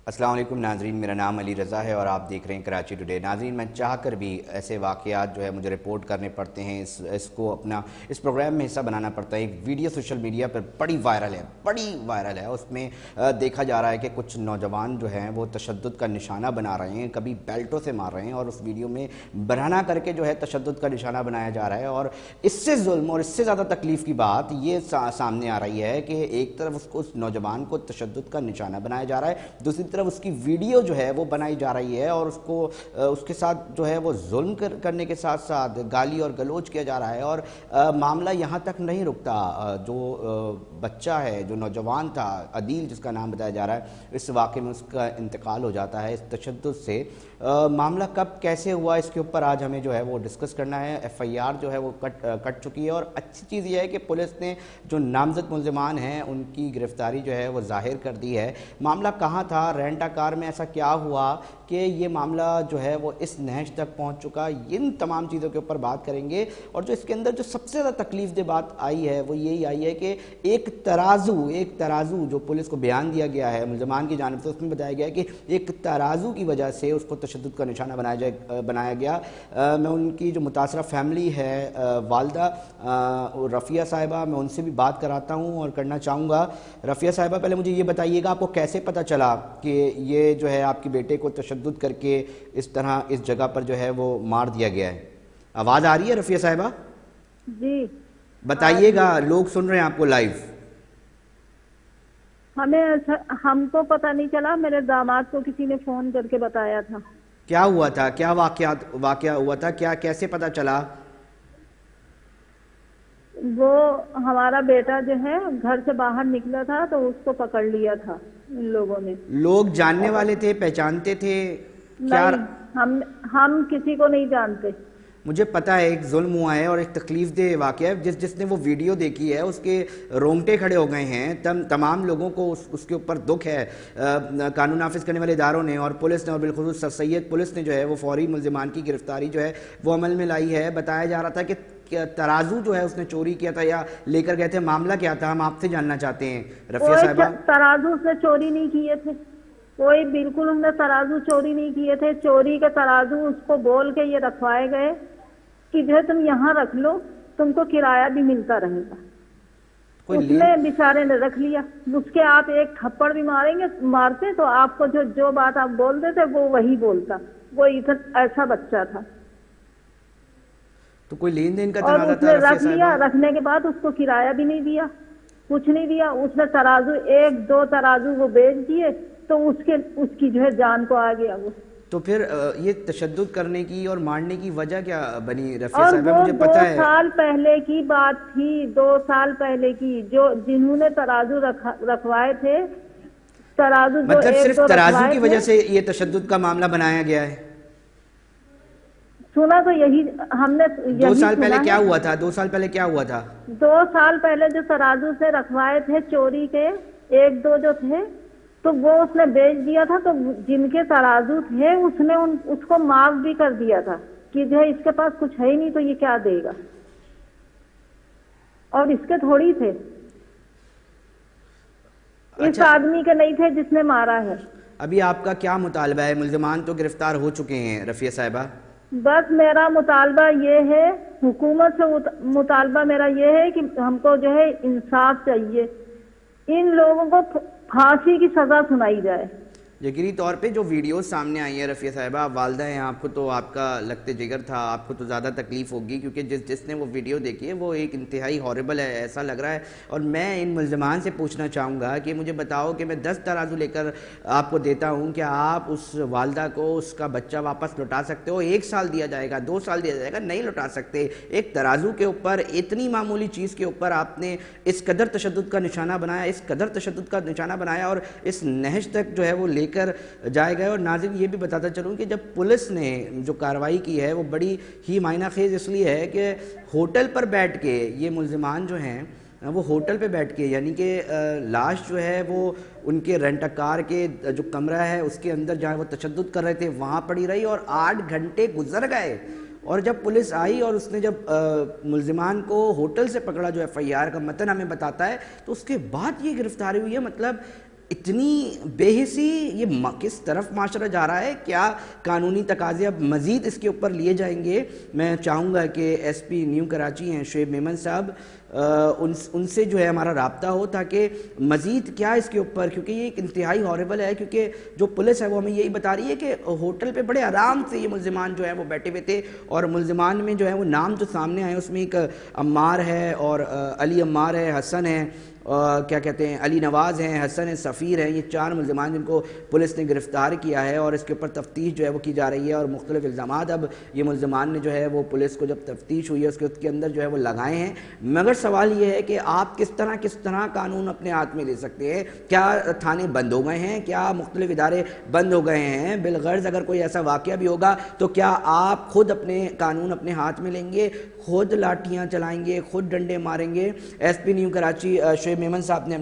السلام علیکم ناظرین، میرا نام علی رضا ہے اور آپ دیکھ رہے ہیں کراچی ٹوڈے۔ ناظرین، میں چاہ کر بھی ایسے واقعات جو ہے مجھے رپورٹ کرنے پڑتے ہیں، اس کو اپنا اس پروگرام میں حصہ بنانا پڑتا ہے۔ ایک ویڈیو سوشل میڈیا پر بڑی وائرل ہے۔ اس میں دیکھا جا رہا ہے کہ کچھ نوجوان جو ہیں وہ تشدد کا نشانہ بنا رہے ہیں، کبھی بیلٹوں سے مار رہے ہیں، اور اس ویڈیو میں برہنہ کر کے جو ہے تشدد کا نشانہ بنایا جا رہا ہے۔ اور اس سے ظلم اور اس سے زیادہ تکلیف کی بات یہ سامنے آ رہی ہے کہ ایک طرف اس نوجوان کو تشدد کا نشانہ بنایا جا رہا ہے، دوسری طرف اس کی ویڈیو جو ہے وہ بنائی جا رہی ہے اور اس کے ساتھ جو ہے وہ ظلم کرنے کے ساتھ ساتھ گالی اور گلوچ کیا جا رہا ہے۔ اور معاملہ یہاں تک نہیں رکتا، جو بچہ ہے، جو نوجوان تھا عدیل جس کا نام بتایا جا رہا ہے، اس واقعے میں اس کا انتقال ہو جاتا ہے اس تشدد سے۔ معاملہ کب کیسے ہوا اس کے اوپر آج ہمیں جو ہے وہ ڈسکس کرنا ہے۔ ایف آئی آر جو ہے وہ کٹ چکی ہے، اور اچھی چیز یہ ہے کہ پولیس نے جو نامزد ملزمان ہیں ان کی گرفتاری جو ہے وہ ظاہر کر دی ہے۔ معاملہ کہاں تھا، رینٹا کار میں ایسا کیا ہوا کہ یہ معاملہ جو ہے وہ اس نہج تک پہنچ چکا، ان تمام چیزوں کے اوپر بات کریں گے۔ اور جو اس کے اندر جو سب سے زیادہ تکلیف دہ بات آئی ہے وہ یہی آئی ہے کہ ایک ترازو جو پولیس کو بیان دیا گیا ہے ملزمان کی جانب سے، اس میں بتایا گیا ہے کہ ایک ترازو کی وجہ سے اس کو تشدد کا نشانہ بنایا گیا۔ میں ان کی جو متاثرہ فیملی ہے، والدہ رفیہ صاحبہ، میں ان سے بھی بات کراتا ہوں اور کرنا چاہوں گا۔ رفیہ صاحبہ، پہلے مجھے یہ بتائیے گا آپ کو کیسے پتہ چلا کہ یہ جو ہے آپ کے بیٹے کو تشدد کر کے اس طرح اس جگہ پر جو ہے وہ مار دیا گیا ہے؟ آواز آ رہی ہے رفیہ صاحبہ؟ جی بتائیے گا، لوگ سن رہے ہیں آپ کو لائیو۔ ہم کو پتہ نہیں چلا، میرے داماد کو کسی نے فون کر کے بتایا تھا۔ کیا ہوا تھا، کیا واقعہ ہوا تھا، کیسے پتہ چلا؟ وہ ہمارا بیٹا جو ہے گھر سے باہر نکلا تھا تو اس کو پکڑ لیا تھا ان لوگوں نے۔ لوگ جاننے والے تھے، پہچانتے تھے؟ کیا؟ نہیں، ہم کسی کو نہیں جانتے۔ مجھے پتہ ہے ایک ظلم ہوا ہے اور ایک تکلیف دہ واقعہ ہے۔ جس نے وہ ویڈیو دیکھی ہے اس کے رونگٹے کھڑے ہو گئے ہیں، تمام لوگوں کو اس کے اوپر دکھ ہے، قانون نافذ کرنے والے اداروں نے اور پولیس نے، اور بالخصوص سر سید پولیس نے جو ہے وہ فوری ملزمان کی گرفتاری جو ہے وہ عمل میں لائی ہے۔ بتایا جا رہا تھا کہ ترازو جو ہے اس نے چوری کیا تھا یا لے کر گئے تھے، معاملہ کیا تھا، ہم آپ سے جاننا چاہتے ہیں رفیہ صاحبہ۔ ترازو اس نے چوری نہیں کیے تھے، کوئی بالکل ہم نے ترازو چوری نہیں کیے تھے۔ چوری کے ترازو اس کو بول کے یہ رکھوائے گئے کہ جو تم یہاں رکھ لو، تم کو کرایہ بھی ملتا رہے گا۔ اس نے بیچارے نے رکھ لیا۔ اس کے آپ ایک تھپڑ بھی مارتے تو آپ کو جو بات آپ بولتے تھے وہ وہی بولتا۔ وہ ایسا بچہ تھا۔ تو کوئی لین دین کا اور تنازع اس تھا نے رفیہ رکھ لیا، صاحبہ؟ رکھنے کے بعد اس کو کرایہ بھی نہیں دیا، کچھ نہیں دیا۔ اس نے ترازو ایک دو ترازو وہ بیچ دیے تو اس کی جو ہے جان کو آ گیا وہ۔ تو پھر یہ تشدد کرنے کی اور مارنے کی وجہ کیا بنی رفیہ اور صاحبہ؟ وہ مجھے 2 پتہ ہے سال پہلے کی بات تھی، 2 سال پہلے کی، جنہوں نے ترازو رکھوائے تھے، ترازو جو مطلب ایک صرف دو ترازو رکھوائے کی تھے۔ وجہ سے یہ تشدد کا معاملہ بنایا گیا ہے؟ سنا تو یہی ہم نے، 2 سال سنا پہلے ہے۔ کیا ہوا تھا؟ 2 سال پہلے کیا ہوا تھا؟ 2 سال پہلے جو ترازو سے رکھوائے تھے چوری کے، ایک دو جو تھے تو وہ اس نے بیچ دیا تھا۔ تو جن کے ترازو تھے اس نے اس کو معاف بھی کر دیا تھا کہ جو ہے اس کے پاس کچھ ہے ہی نہیں تو یہ کیا دے گا، اور اس کے تھوڑی تھے، اس آدمی کے نہیں تھے جس نے مارا ہے۔ ابھی آپ کا کیا مطالبہ ہے؟ ملزمان تو گرفتار ہو چکے ہیں رفیہ صاحبہ۔ بس میرا مطالبہ یہ ہے، حکومت سے مطالبہ میرا یہ ہے کہ ہم کو جو ہے انصاف چاہیے، ان لوگوں کو پھانسی کی سزا سنائی جائے۔ یقینی طور پہ جو ویڈیوز سامنے آئی ہیں رفیہ صاحبہ، آپ والدہ ہیں، آپ کو تو آپ کا لگتے جگر تھا، آپ کو تو زیادہ تکلیف ہوگی کیونکہ جس نے وہ ویڈیو دیکھی ہے وہ ایک انتہائی ہاربل ہے ایسا لگ رہا ہے۔ اور میں ان ملزمان سے پوچھنا چاہوں گا کہ مجھے بتاؤ کہ میں 10 ترازو لے کر آپ کو دیتا ہوں، کیا آپ اس والدہ کو اس کا بچہ واپس لوٹا سکتے ہو؟ 1 سال دیا جائے گا، 2 سال دیا جائے گا، نہیں لوٹا سکتے۔ ایک ترازو کے اوپر، اتنی معمولی چیز کے اوپر آپ نے اس قدر تشدد کا نشانہ بنایا، اس قدر تشدد کا نشانہ بنایا اور اس نہج تک جو ہے وہ لے کر جائے گئے۔ اور ناظرین یہ بھی بتاتا چلوں کہ جب پولیس نے جو کارروائی کی ہے وہ بڑی ہی معنی خیز اس لیے ہے کہ ہوٹل پر بیٹھ کے یہ ملزمان جو ہیں وہ ہوٹل پہ بیٹھ کے، یعنی کہ لاش جو ہے وہ ان کے رینٹا کار کے جو کمرہ ہے اس کے اندر جہاں وہ تشدد کر رہے تھے وہاں پڑی رہی اور 8 گھنٹے گزر گئے۔ اور جب پولیس آئی اور اس نے جب ملزمان کو ہوٹل سے پکڑا، جو ایف آئی آر کا متن ہمیں بتاتا ہے، تو اس کے بعد یہ گرفتاری ہوئی ہے۔ مطلب اتنی بے حسی یہ کس طرف معاشرہ جا رہا ہے؟ کیا قانونی تقاضے اب مزید اس کے اوپر لیے جائیں گے؟ میں چاہوں گا کہ ایس پی نیو کراچی ہیں شعیب میمن صاحب، ان سے جو ہے ہمارا رابطہ ہو تاکہ مزید کیا اس کے اوپر، کیونکہ یہ ایک انتہائی ہاربل ہے، کیونکہ جو پولیس ہے وہ ہمیں یہی بتا رہی ہے کہ ہوٹل پہ بڑے آرام سے یہ ملزمان جو ہیں وہ بیٹھے ہوئے تھے، اور ملزمان میں جو ہے وہ نام جو سامنے آئے اس میں ایک عمار ہے اور علی عمار ہے، حسن ہے، کیا کہتے ہیں علی نواز ہیں، حسن ہے، سفیر ہیں، یہ 4 ملزمان جن کو پولیس نے گرفتار کیا ہے، اور اس کے اوپر تفتیش جو ہے وہ کی جا رہی ہے، اور مختلف الزامات اب یہ ملزمان نے جو ہے وہ پولیس کو جب تفتیش ہوئی ہے اس کے اندر جو ہے وہ لگائے ہیں۔ مگر سوال یہ ہے کہ آپ کس طرح قانون اپنے ہاتھ میں لے سکتے ہیں؟ کیا تھانے بند ہو گئے ہیں؟ کیا مختلف ادارے بند ہو گئے ہیں؟ بالغرض اگر کوئی ایسا واقعہ بھی ہوگا تو کیا آپ خود اپنے قانون اپنے ہاتھ میں لیں گے، خود لاٹھیاں چلائیں گے، خود ڈنڈے ماریں گے؟ S P new Karachi Shoaib Memon صاحب نے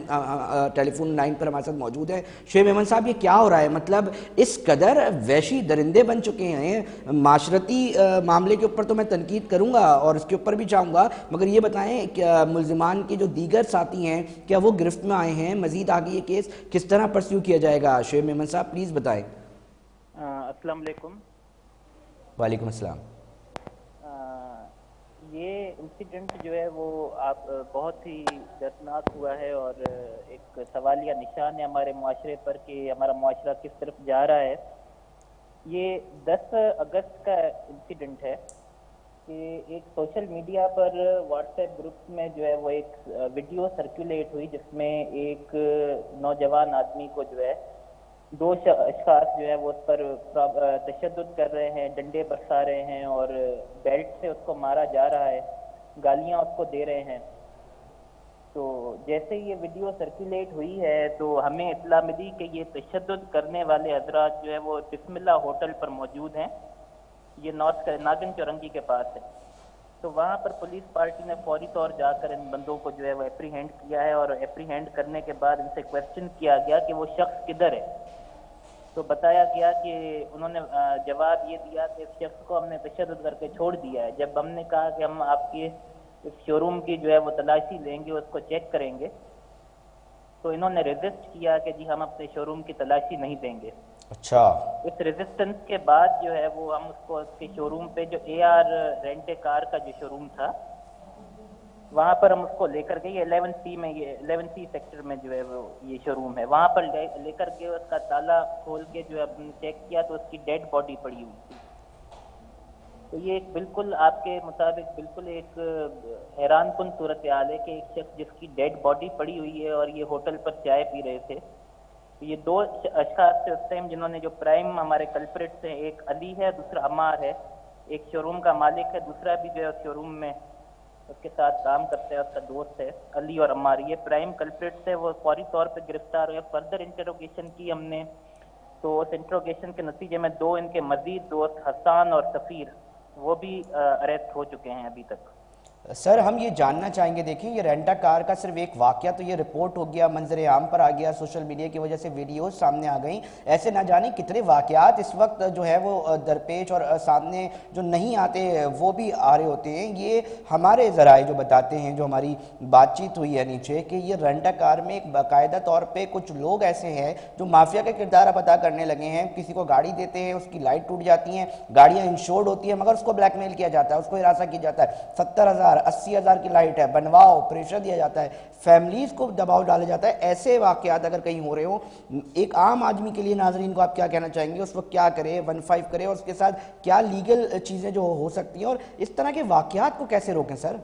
ٹیلی فون لائن پر ہمارے ساتھ موجود ہے۔ شعیب میمن صاحب، یہ کیا ہو رہا ہے؟ مطلب اس قدر وحشی درندے بن چکے ہیں۔ معاشرتی معاملے کے اوپر تو میں تنقید کروں گا اور اس کے اوپر بھی چاہوں گا، مگر یہ بتائیں کہ ملزمان کے جو دیگر ساتھی ہیں کیا وہ گرفت میں آئے ہیں؟ مزید آگے یہ کیس کس طرح پرسیو کیا جائے گا؟ شعیب میمن صاحب پلیز بتائیں۔ السلام علیکم۔ وعلیکم السلام۔ یہ انسیڈنٹ جو ہے وہ آپ بہت ہی دردناک ہوا ہے اور ایک سوالیہ نشان ہے ہمارے معاشرے پر کہ ہمارا معاشرہ کس طرف جا رہا ہے۔ یہ 10 اگست کا انسیڈنٹ ہے کہ ایک سوشل میڈیا پر واٹس ایپ گروپ میں جو ہے وہ ایک ویڈیو سرکولیٹ ہوئی جس میں ایک نوجوان آدمی کو جو ہے 2 اشخاص جو ہے وہ اس پر تشدد کر رہے ہیں، ڈنڈے برسا رہے ہیں اور بیلٹ سے اس کو مارا جا رہا ہے، گالیاں اس کو دے رہے ہیں۔ تو جیسے یہ ویڈیو سرکولیٹ ہوئی ہے تو ہمیں اطلاع ملی کہ یہ تشدد کرنے والے حضرات جو ہے وہ بسم اللہ ہوٹل پر موجود ہیں، یہ ناگن چورنگی کے پاس ہے۔ تو وہاں پر پولیس پارٹی نے فوری طور جا کر ان بندوں کو جو ہے وہ اپریہینڈ کیا ہے، اور اپریہینڈ کرنے کے بعد ان سے کویسچن کیا گیا کہ وہ شخص کدھر ہے۔ تو بتایا گیا کہ انہوں نے جواب یہ دیا کہ اس شخص کو ہم نے تشدد کر کے چھوڑ دیا ہے۔ جب ہم نے کہا کہ ہم آپ کے اس شو روم کی جو ہے وہ تلاشی لیں گے، اس کو چیک کریں گے، تو انہوں نے ریزسٹ کیا کہ جی ہم اپنے شو روم کی تلاشی نہیں دیں گے۔ اچھا۔ اس ریزسٹنس کے بعد جو ہے وہ ہم اس کو اس کے شو روم پہ جو اے آر رینٹ اے کار کا جو شو روم تھا وہاں پر ہم اس کو لے کر گئے۔ 11C میں، یہ 11C سیکٹر میں جو ہے وہ یہ شو روم ہے، وہاں پر لے کر گئے۔ اس کا تالا کھول کے جو ہے ہم نے چیک کیا تو اس کی ڈیڈ باڈی پڑی ہوئی تھی۔ تو یہ ایک بالکل آپ کے مطابق بالکل ایک حیران کن صورتحال ہے کہ ایک شخص جس کی ڈیڈ باڈی پڑی ہوئی ہے اور یہ ہوٹل پر چائے پی رہے تھے۔ یہ 2 اشخاص تھے اس ٹائم جنہوں نے جو پرائم ہمارے کلپریٹس ہیں، ایک علی ہے، دوسرا عمار ہے۔ ایک شو روم کا مالک ہے، دوسرا بھی جو ہے شو روم میں اس کے ساتھ کام کرتا ہے، اس کا دوست ہے۔ علی اور عمار یہ پرائم کلپریٹس ہے، وہ فوری طور پہ گرفتار ہوئے۔ فردر انٹروگیشن کی ہم نے، تو اس انٹروگیشن کے نتیجے میں 2 ان کے مزید دوست حسان اور سفیر وہ بھی اریسٹ ہو چکے ہیں ابھی تک۔ سر ہم یہ جاننا چاہیں گے، دیکھیں یہ رینٹا کار کا صرف ایک واقعہ تو یہ رپورٹ ہو گیا، منظر عام پر آ گیا، سوشل میڈیا کی وجہ سے ویڈیوز سامنے آ گئیں، ایسے نہ جانے کتنے واقعات اس وقت جو ہے وہ درپیش اور سامنے جو نہیں آتے وہ بھی آ رہے ہوتے ہیں۔ یہ ہمارے ذرائع جو بتاتے ہیں، جو ہماری بات چیت ہوئی ہے نیچے، کہ یہ رینٹا کار میں ایک باقاعدہ طور پہ کچھ لوگ ایسے ہیں جو مافیا کا کردار اب ادا کرنے لگے ہیں۔ کسی کو گاڑی دیتے ہیں، اس کی لائٹ ٹوٹ جاتی ہیں، گاڑیاں انشورڈ ہوتی ہیں، مگر اس کو بلیک میل کیا جاتا ہے، اس کو ہراساں کی جاتا ہے، 70,000 80,000 کی لائٹ ہے، بنواؤ، پریشر دیا جاتا ہے، فیملیز کو دباؤ ڈالا جاتا ہے۔ ایسے واقعات اگر کہیں ہو رہے ہوں، ایک عام آدمی کے لیے ناظرین کو آپ کیا کہنا چاہیں گے؟ اس وقت کیا کرے؟ 15 کرے اور اس کے ساتھ کیا لیگل چیزیں جو ہو سکتی ہیں، اور اس طرح کے واقعات کو کیسے روکیں سر؟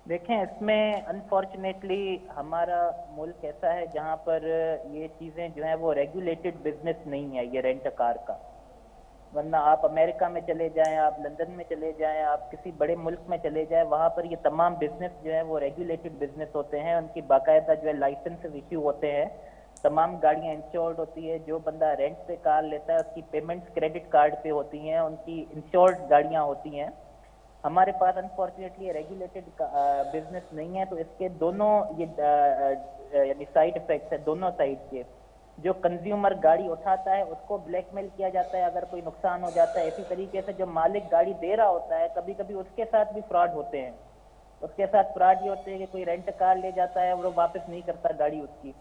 دیکھیں اس میں انفارچونیٹلی ہمارا ملک ایسا ہے جہاں پر یہ چیزیں جو ہیں وہ ریگولیٹڈ بزنس نہیں ہے یہ رینٹ کار کا، ورنہ آپ امریکہ میں چلے جائیں، آپ لندن میں چلے جائیں، آپ کسی بڑے ملک میں چلے جائیں، وہاں پر یہ تمام بزنس جو ہے وہ ریگولیٹڈ بزنس ہوتے ہیں، ان کی باقاعدہ جو ہے لائسنس ایشو ہوتے ہیں، تمام گاڑیاں انشورڈ ہوتی ہے، جو بندہ رینٹ پہ کار لیتا ہے اس کی پیمنٹس کریڈٹ کارڈ پہ ہوتی ہیں، ان کی انشورڈ گاڑیاں ہوتی ہیں۔ ہمارے پاس انفارچونیٹلی ریگولیٹڈ بزنس نہیں ہے، تو اس کے دونوں یہ یعنی سائیڈ افیکٹس ہیں دونوں سائیڈ کے۔ جو کنزیومر گاڑی اٹھاتا ہے اس کو بلیک میل کیا جاتا ہے اگر کوئی نقصان ہو جاتا ہے، اسی طریقے سے جو مالک گاڑی دے رہا ہوتا ہے کبھی کبھی اس کے ساتھ بھی فراڈ ہوتے ہیں۔ اس کے ساتھ فراڈ یہ ہوتے ہیں کہ کوئی رینٹ کار لے جاتا ہے اور وہ واپس نہیں کرتا گاڑی اس کی،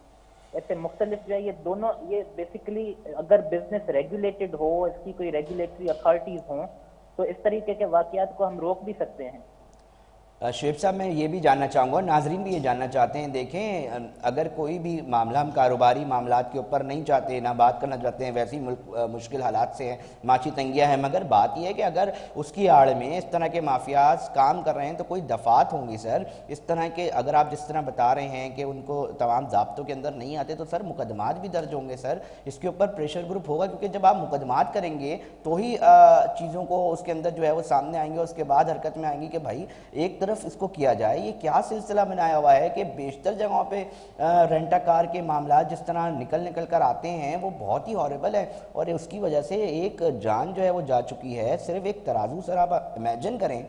ایسے مختلف جو ہے یہ دونوں، یہ بیسیکلی اگر بزنس ریگولیٹڈ ہو، اس کی کوئی ریگولیٹری اتھارٹیز ہوں تو اس طریقے کے واقعات کو ہم روک بھی سکتے ہیں۔ شعیب صاحب میں یہ بھی جاننا چاہوں گا، ناظرین بھی یہ جاننا چاہتے ہیں، دیکھیں اگر کوئی بھی معاملہ ہم کاروباری معاملات کے اوپر نہیں چاہتے، نہ بات کرنا چاہتے ہیں، ویسی مشکل حالات سے ہیں، معاشی تنگیاں ہیں، مگر بات یہ ہے کہ اگر اس کی آڑ میں اس طرح کے مافیاز کام کر رہے ہیں تو کوئی دفعات ہوں گی سر، اس طرح کے اگر آپ جس طرح بتا رہے ہیں کہ ان کو تمام ضابطوں کے اندر نہیں آتے تو سر مقدمات بھی درج ہوں گے سر، اس کے اوپر پریشر گروپ ہوگا، کیونکہ جب آپ مقدمات کریں گے تو ہی چیزوں کو اس کے اندر جو ہے وہ سامنے آئیں گے، اس کے بعد حرکت میں آئیں گی کہ بھائی ایک طرف اس کو کیا جائے۔ یہ کیا سلسلہ بنایا ہوا ہے کہ بیشتر جگہوں پہ رینٹا کار کے معاملات جس طرح نکل کر آتے ہیں وہ بہت ہی ہاربل ہے، اور اس کی وجہ سے ایک جان جو ہے وہ جا چکی ہے۔ صرف ایک ترازو سر آپ امیجن کریں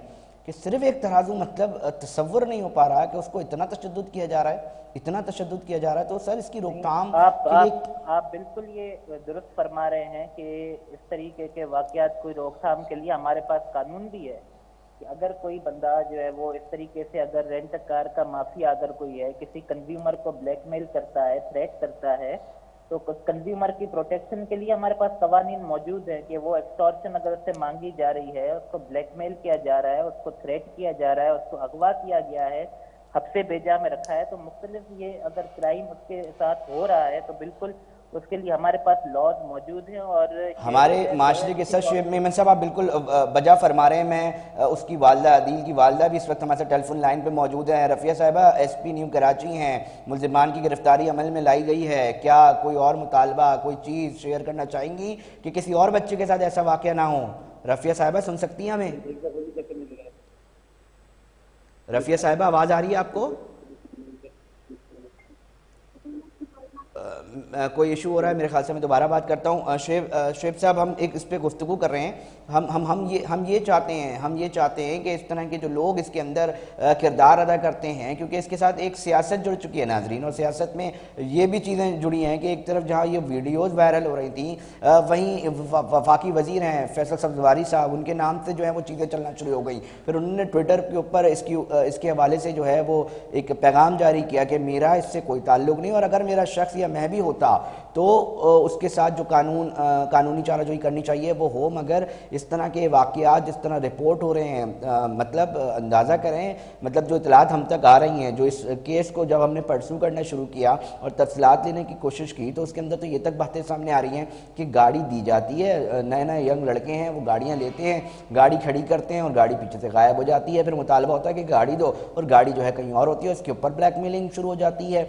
کہ صرف ایک ترازو، مطلب تصور نہیں ہو پا رہا کہ اس کو اتنا تشدد کیا جا رہا ہے، اتنا تشدد کیا جا رہا ہے، تو سر اس کی روک تھام کے لیے آپ بالکل یہ درست فرما رہے ہیں کہ اس طریقے کے واقعات کو روک تھام کے لیے ہمارے پاس قانون بھی ہے کہ اگر کوئی بندہ جو ہے وہ اس طریقے سے، اگر رینٹ کار کا مافیا اگر کوئی ہے، کسی کنزیومر کو بلیک میل کرتا ہے، تھریٹ کرتا ہے، تو کنزیومر کی پروٹیکشن کے لیے ہمارے پاس قوانین موجود ہیں کہ وہ ایکسٹورشن اگر اس سے مانگی جا رہی ہے، اس کو بلیک میل کیا جا رہا ہے، اس کو تھریٹ کیا جا رہا ہے، اس کو اغوا کیا گیا ہے، حبس بیجا میں رکھا ہے، تو مختلف یہ اگر کرائم اس کے ساتھ ہو رہا ہے تو بالکل اس کے لیے ہمارے پاس لاز موجود ہیں۔ اور ہمارے معاشرے کے سر شعیب میمن صاحب آپ بالکل بجا فرما رہے ہیں۔ میں اس کی والدہ عدیل کی والدہ بھی اس وقت ہمارے ٹیلی فون لائن پہ موجود ہیں۔ رفیہ صاحبہ ایس پی نیو کراچی ہیں، ملزمان کی گرفتاری عمل میں لائی گئی ہے، کیا کوئی اور مطالبہ، کوئی چیز شیئر کرنا چاہیں گی کہ کسی اور بچے کے ساتھ ایسا واقعہ نہ ہو؟ رفیہ صاحبہ سن سکتی ہیں ہمیں؟ رفیہ صاحبہ آواز آ رہی ہے آپ کو؟ کوئی ایشو ہو رہا ہے میرے خیال سے، میں دوبارہ بات کرتا ہوں۔ شعیب صاحب ہم ایک اس پہ گفتگو کر رہے ہیں، ہم یہ چاہتے ہیں کہ اس طرح کے جو لوگ اس کے اندر کردار ادا کرتے ہیں، کیونکہ اس کے ساتھ ایک سیاست جڑ چکی ہے ناظرین، اور سیاست میں یہ بھی چیزیں جڑی ہیں کہ ایک طرف جہاں یہ ویڈیوز وائرل ہو رہی تھیں، وہیں وفاقی وزیر ہیں فیصل سبزواری صاحب، ان کے نام سے جو ہے وہ چیزیں چلنا شروع ہو گئیں، پھر انہوں نے ٹویٹر کے اوپر اس کے حوالے سے جو ہے وہ ایک پیغام جاری کیا کہ میرا اس سے کوئی تعلق نہیں، اور اگر میرا شخص یا میں بھی ہوتا تو اس کے ساتھ جو قانونی چارہ جوئی کرنی چاہیے وہ ہو، مگر اس طرح کے واقعات جس طرح رپورٹ ہو رہے ہیں، مطلب اندازہ کریں، مطلب جو اطلاعات ہم تک آ رہی ہیں، جو اس کیس کو جب ہم نے پرسو کرنا شروع کیا اور تفصیلات لینے کی کوشش کی تو اس کے اندر تو یہ تک باتیں سامنے آ رہی ہیں کہ گاڑی دی جاتی ہے، نئے نئے ینگ لڑکے ہیں وہ گاڑیاں لیتے ہیں، گاڑی کھڑی کرتے ہیں اور گاڑی پیچھے سے غائب ہو جاتی ہے، پھر مطالبہ ہوتا ہے کہ گاڑی دو، اور گاڑی جو ہے کہیں اور ہوتی ہے، اس کے اوپر بلیک میلنگ شروع ہو جاتی ہے۔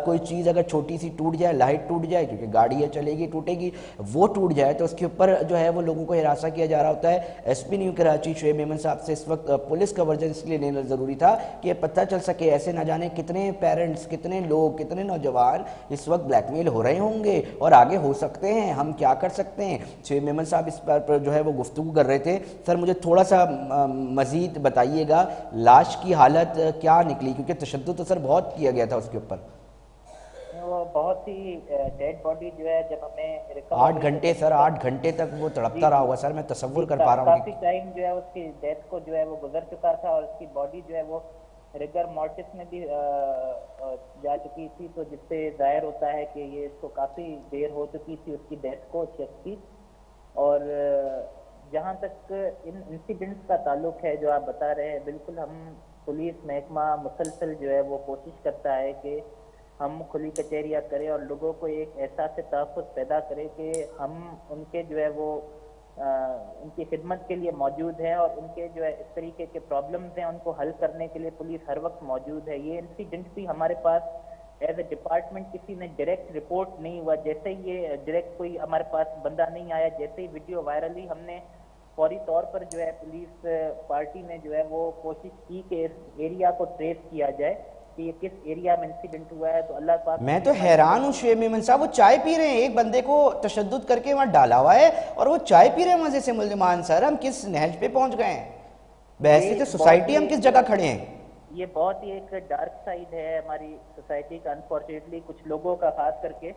کوئی چیز اگر چھوٹی سی ٹوٹ جائے، لائٹ ٹوٹ جائے، کیونکہ گاڑی ہے چلے گی ٹوٹے گی، وہ ٹوٹ جائے تو اس کے اوپر جو ہے وہ لوگوں کو ہراساں کیا جا رہا ہوتا ہے۔ S P new Karachi Shoaib Memon صاحب سے اس وقت پولیس کا ورژن اس لیے لینا ضروری تھا کہ یہ پتہ چل سکے ایسے نہ جانے کتنے پیرنٹس، کتنے لوگ، کتنے نوجوان اس وقت بلیک میل ہو رہے ہوں گے اور آگے ہو سکتے ہیں، ہم کیا کر سکتے ہیں۔ شعیب میمن صاحب اس پر جو ہے وہ گفتگو کر رہے تھے۔ سر مجھے تھوڑا سا مزید بتائیے گا لاش کی حالت کیا نکلی، کیونکہ تشدد تو سر بہت کیا گیا تھا اس کے اوپر۔ وہ بہت ہی ڈیڈ باڈی جو ہے جب ہمیں 8 گھنٹے سر، 8 گھنٹے تک وہ تڑپتا رہا ہوگا سر، میں تصور کر پا رہا ہوں۔ کافی ٹائم جو ہے اس کی ڈیتھ کو جو ہے وہ گزر چکا تھا، اور اس کی باڈی جو ہے وہ ریگر مارٹس میں بھی جا چکی تھی، تو جس سے ظاہر ہوتا ہے کہ یہ اس کو کافی دیر ہو چکی تھی اس کی ڈیتھ کو شخص کی۔ اور جہاں تک ان انسیڈنٹس کا تعلق ہے جو آپ بتا رہے ہیں، بالکل ہم پولیس محکمہ مسلسل جو ہے وہ کوشش کرتا ہے کہ ہم کھلی کچہریاں کریں اور لوگوں کو ایک احساس تحفظ پیدا کریں کہ ہم ان کے جو ہے وہ ان کی خدمت کے لیے موجود ہیں، اور ان کے جو ہے اس طریقے کے پرابلمز ہیں ان کو حل کرنے کے لیے پولیس ہر وقت موجود ہے۔ یہ انسیڈنٹ بھی ہمارے پاس ایز اے ڈپارٹمنٹ کسی نے ڈائریکٹ رپورٹ نہیں ہوا، جیسے ہی یہ ڈائریکٹ کوئی ہمارے پاس بندہ نہیں آیا، جیسے ہی ویڈیو وائرل ہوئی، ہم نے فوری طور پر جو ہے پولیس پارٹی نے جو ہے وہ کوشش کی کہ اس ایریا کو ٹریس کیا جائے کہ یہ کس ایریا میں انسیڈنٹ ہوا ہے۔ تو اللہ پاک، میں تو حیران ہوں شعیب میمن صاحب، وہ چائے پی رہے ہیں، ایک بندے کو تشدد کر کے وہاں ڈالا ہوا ہے اور وہ چائے پی رہے ہیں مزے سے ملزمان۔ سر ہم کس نہج پہ پہنچ گئے ہیں؟ بحیثیت سوسائٹی ہم کس جگہ کھڑے ہیں؟ یہ بہت ہی ایک ڈارک سائڈ ہے ہماری سوسائٹی کا، انفارچونیٹلی کچھ لوگوں کا، خاص کر کے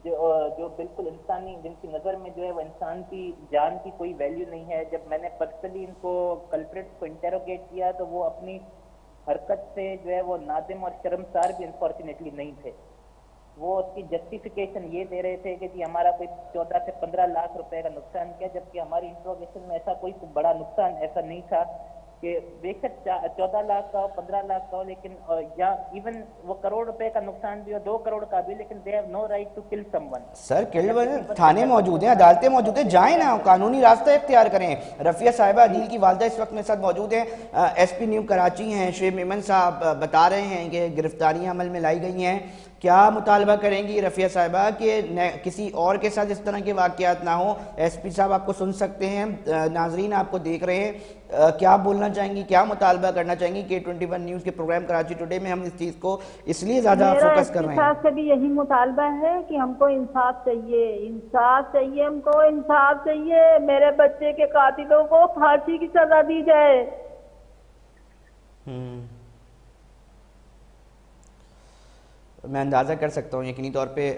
جو بالکل انسانی، جن کی نظر میں جو ہے وہ انسان کی جان کی کوئی ویلیو نہیں ہے۔ جب میں نے پرسنلی ان کو کلپریٹس کو انٹیروگیٹ کیا تو وہ اپنی حرکت سے جو ہے وہ نادم اور شرمسار بھی انفارچونیٹلی نہیں تھے، وہ اس کی جسٹیفیکیشن یہ دے رہے تھے کہ جی ہمارا کوئی 14 سے 15 لاکھ روپے کا نقصان کیا، جبکہ ہماری انٹروگیشن میں ایسا کوئی بڑا نقصان ایسا نہیں تھا کہ بے شک 14 لاکھ کا ہو 15 لاکھ کا ہو، لیکن یا ایون وہ کروڑ روپے کا نقصان بھی ہو 2 کروڑ کا بھی، لیکن they have no right to kill some one. سر تھانے موجود ہیں، عدالتیں موجود ہیں، جائیں نا، قانونی راستہ اختیار کریں. رفیہ صاحبہ عدیل کی والدہ اس وقت میرے ساتھ موجود ہیں. ایس پی نیو کراچی ہیں شعیب میمن صاحب بتا رہے ہیں کہ گرفتاریاں عمل میں لائی گئی ہیں. کیا مطالبہ کریں گی رفیہ صاحبہ کہ کسی اور کے ساتھ اس طرح کے واقعات نہ ہوں؟ ایس پی صاحب آپ کو سن سکتے ہیں، ناظرین آپ کو دیکھ رہے ہیں، کیا بولنا چاہیں گی، کیا مطالبہ کرنا چاہیں گی؟ K21 نیوز کے پروگرام کراچی ٹوڈے میں ہم اس چیز کو اس لیے زیادہ فوکس کر رہے ہیں. میرا ایس پی صاحب سے بھی یہی مطالبہ ہے کہ ہم کو انصاف چاہیے، انصاف چاہیے، ہم کو انصاف چاہیے. میرے بچے کے قاتلوں کو پھانسی کی سزا دی جائے. میں اندازہ کر سکتا ہوں، یقینی طور پہ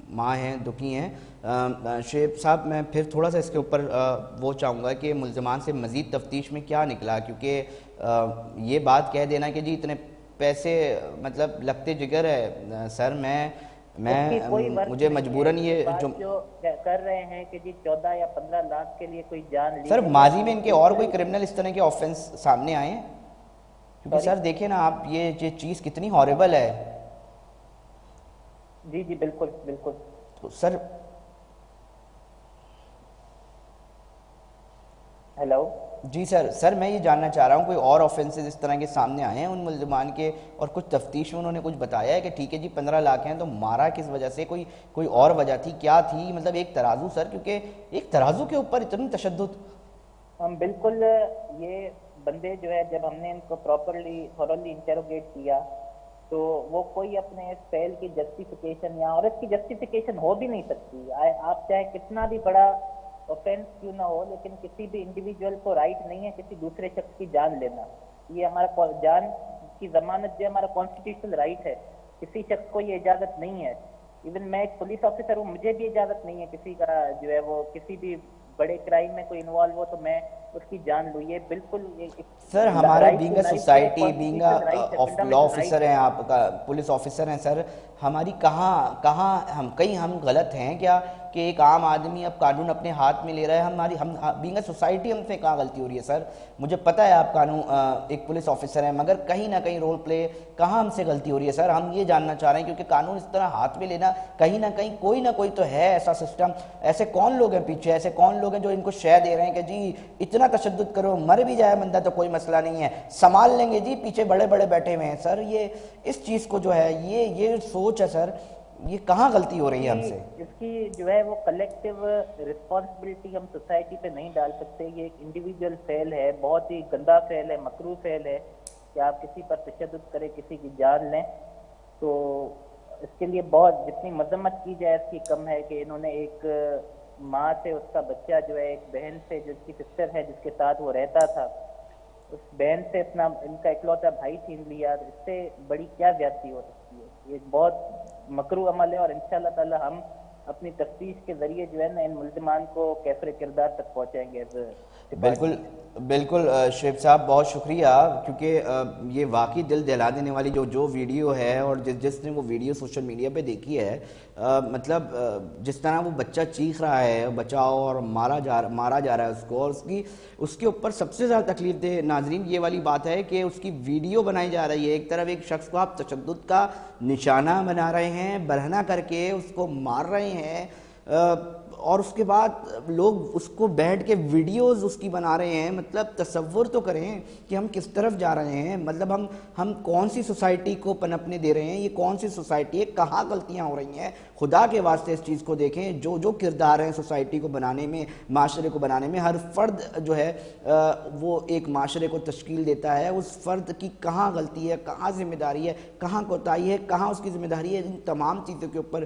ماں ہیں، دکھی ہیں. شعیب صاحب میں پھر تھوڑا سا اس کے اوپر وہ چاہوں گا کہ ملزمان سے مزید تفتیش میں کیا نکلا، کیونکہ یہ بات کہہ دینا کہ جی اتنے پیسے مطلب لگتے جگر ہے سر، مجھے مجبوراً یہ جو کر رہے ہیں کہ جی 14 یا 15 لاکھ کے لیے کوئی جان لی. سر ماضی میں ان کے اور کوئی کرمنل اس طرح کے آفینس سامنے آئے ہیں؟ کیونکہ سر دیکھیں نا آپ، یہ چیز کتنی ہاربل ہے. جی جی بالکل بالکل. تو سر ہیلو جی سر میں یہ جاننا چاہ رہا ہوں کوئی اور آفینسز اس طرح کے سامنے آئے ہیں ان ملزمان کے، اور کچھ تفتیش میں انہوں نے کچھ بتایا ہے کہ ٹھیک ہے جی 15 لاکھ ہیں تو مارا کس وجہ سے، کوئی اور وجہ تھی، کیا تھی؟ مطلب ایک ترازو سر، کیونکہ ایک ترازو کے اوپر اتنی تشدد. بالکل. یہ بندے جو ہے جب ہم نے ان کو پراپرلی تھورلی انٹروگیٹ کیا تو وہ کوئی اپنے اس فیل کی جسٹیفیکیشن اور اس کی جسٹیفیکیشن ہو بھی نہیں سکتی. آپ چاہے کتنا بھی بڑا اوفینس کیوں نہ ہو، لیکن کسی بھی انڈیویجول کو رائٹ نہیں ہے کسی دوسرے شخص کی جان لینا. یہ ہمارا جان کی ضمانت جو ہمارا کانسٹیٹیوشنل رائٹ ہے، کسی شخص کو یہ اجازت نہیں ہے. ایون میں ایک پولیس آفیسر ہوں، مجھے بھی اجازت نہیں ہے کسی کا جو ہے وہ کسی بھی بڑے کرائم میں کوئی انوالو ہو تو میں اس کی جان لوں. یہ بالکل سر ہمارا being a society, being a law officer ہیں، آپ کا پولیس آفیسر ہیں سر، ہماری کہیں ہم غلط ہیں کیا کہ ایک عام آدمی اب قانون اپنے ہاتھ میں لے رہا ہے؟ ہم بینگ اے سوسائٹی ہم سے کہاں غلطی ہو رہی ہے سر؟ مجھے پتہ ہے آپ قانون ایک پولیس آفیسر ہیں، مگر کہیں نہ کہیں رول پلے کہاں ہم سے غلطی ہو رہی ہے سر؟ ہم یہ جاننا چاہ رہے ہیں، کیونکہ قانون اس طرح ہاتھ میں لینا کہیں نہ کہیں کوئی نہ کوئی تو ہے ایسا سسٹم. ایسے کون لوگ ہیں پیچھے، ایسے کون لوگ ہیں جو ان کو شے دے رہے ہیں کہ جی اتنا تشدد کرو، مر بھی جائے بندہ تو کوئی مسئلہ نہیں ہے، سنبھال لیں گے جی، پیچھے بڑے بڑے بیٹھے ہوئے ہیں سر. یہ اس چیز کو جو ہے یہ سوچ ہے سر، یہ کہاں غلطی ہو رہی ہے ہم سے؟ اس کی جو ہے وہ کلیکٹیو رسپانسبلٹی ہم سوسائٹی پہ نہیں ڈال سکتے. یہ ایک انڈیویجول فیل ہے، بہت ہی گندا فیل ہے، مکروہ فیل ہے کہ آپ کسی پر تشدد کریں، کسی کی جان لیں. تو اس کے لیے بہت جتنی مذمت کی جائے اس کی کم ہے کہ انہوں نے ایک ماں سے اس کا بچہ جو ہے، ایک بہن سے جو اس کی سسٹر ہے جس کے ساتھ وہ رہتا تھا، اس بہن سے اپنا ان کا اکلوتا بھائی چھین لیا. اس سے بڑی کیا زیادتی ہو سکتی ہے؟ یہ بہت مکروہ عمل ہے، اور انشاءاللہ تعالی ہم اپنی تفتیش کے ذریعے جو ہے نا ان ملزمان کو کیفر کردار تک پہنچائیں گے. بالکل شعیب صاحب بہت شکریہ، کیونکہ یہ واقعی دل دہلا دینے والی جو ویڈیو ہے، اور جس نے وہ ویڈیو سوشل میڈیا پہ دیکھی ہے، مطلب جس طرح وہ بچہ چیخ رہا ہے بچاؤ اور مارا جا رہا ہے اس کو، اور اس کے اوپر سب سے زیادہ تکلیف دہ ناظرین یہ والی بات ہے کہ اس کی ویڈیو بنائی جا رہی ہے. ایک طرف ایک شخص کو آپ تشدد کا نشانہ بنا رہے ہیں، برہنہ کر کے اس کو مار رہے ہیں، اور اس کے بعد لوگ اس کو بیٹھ کے ویڈیوز اس کی بنا رہے ہیں. مطلب تصور تو کریں کہ ہم کس طرف جا رہے ہیں، مطلب ہم کون سی سوسائٹی کو پنپنے دے رہے ہیں، یہ کون سی سوسائٹی ہے، کہاں غلطیاں ہو رہی ہیں. خدا کے واسطے اس چیز کو دیکھیں، جو کردار ہیں سوسائٹی کو بنانے میں، معاشرے کو بنانے میں، ہر فرد جو ہے وہ ایک معاشرے کو تشکیل دیتا ہے. اس فرد کی کہاں غلطی ہے، کہاں ذمہ داری ہے، کہاں کوتاہی ہے، کہاں اس کی ذمہ داری ہے، ان تمام چیزوں کے اوپر